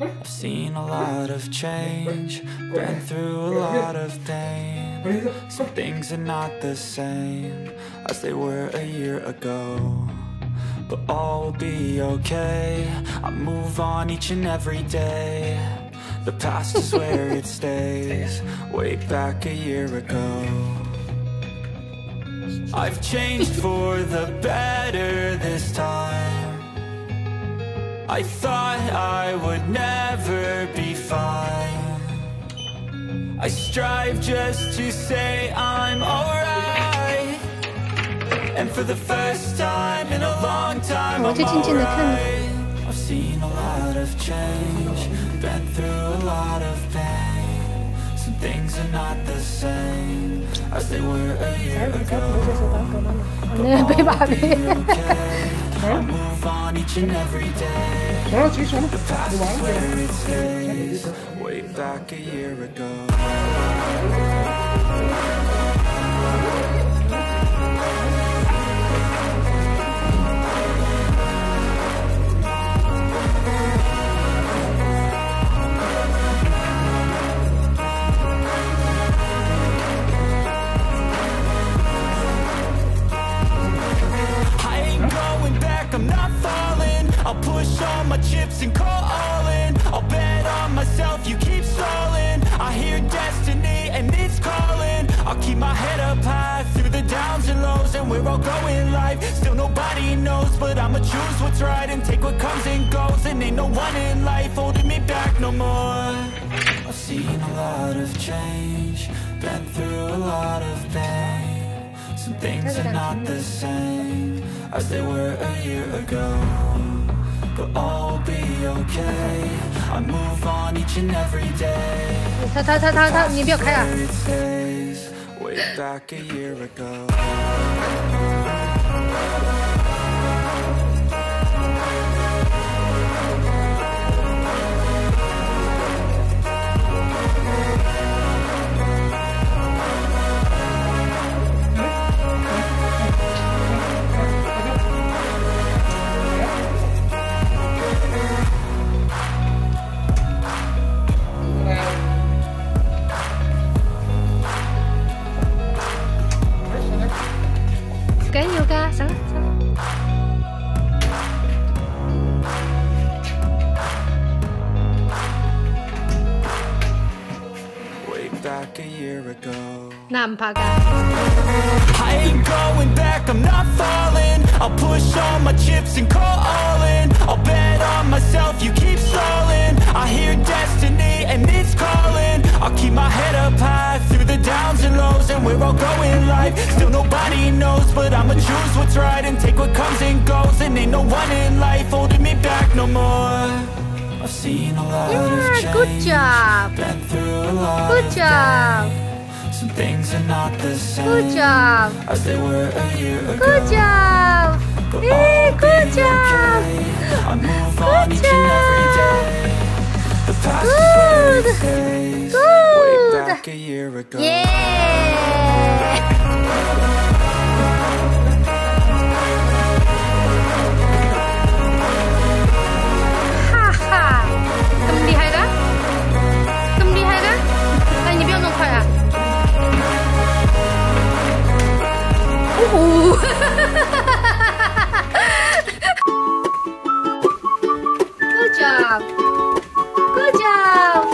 I've seen a lot of change, been through a lot of pain. Some things are not the same as they were a year ago, but all will be okay. I move on each and every day. The past is where it stays, way back a year ago. I've changed for the better this time. I thought I would never be fine. I strive just to say I'm alright. And for the first time in a long time I'm alright. I've seen a lot of change, been through a lot of pain. Some things are not the same as they were a year ago. But all will be okay. I move on each and every day. The past is where it stays, way back a year ago. I'll push all my chips and call all in. I'll bet on myself, you keep stalling. I hear destiny and it's calling. I'll keep my head up high through the downs and lows. And we're all going live, still nobody knows. But I'ma choose what's right and take what comes and goes. And ain't no one in life holding me back no more. I've seen a lot of change, been through a lot of pain. Some things are not the same as they were a year ago, but all will be okay. I move on each and every day. 你不要开啊 Way back a year ago. yoga, sana. Way back a year ago. Nampaga. I ain't going back, I'm not falling. I'll push all my chips and call all in. I'll bet on myself, you keep stalling. I hear destiny and it's calling. I'll keep my head up high through the downs and lows. And we're all going live, still nobody knows. But I'ma choose what's right and take what comes and goes. And ain't no one in life holding me back no more. I've seen a lot of change, good job. Been through a lot Good job. Some things are not the same Good job. as they were a year ago. Good job. But Hey, all good will be job. okay. I move Good on each and every job. day. The past is where it Good. stays. Good. Way back a year ago. Yeah. Good job. Good job.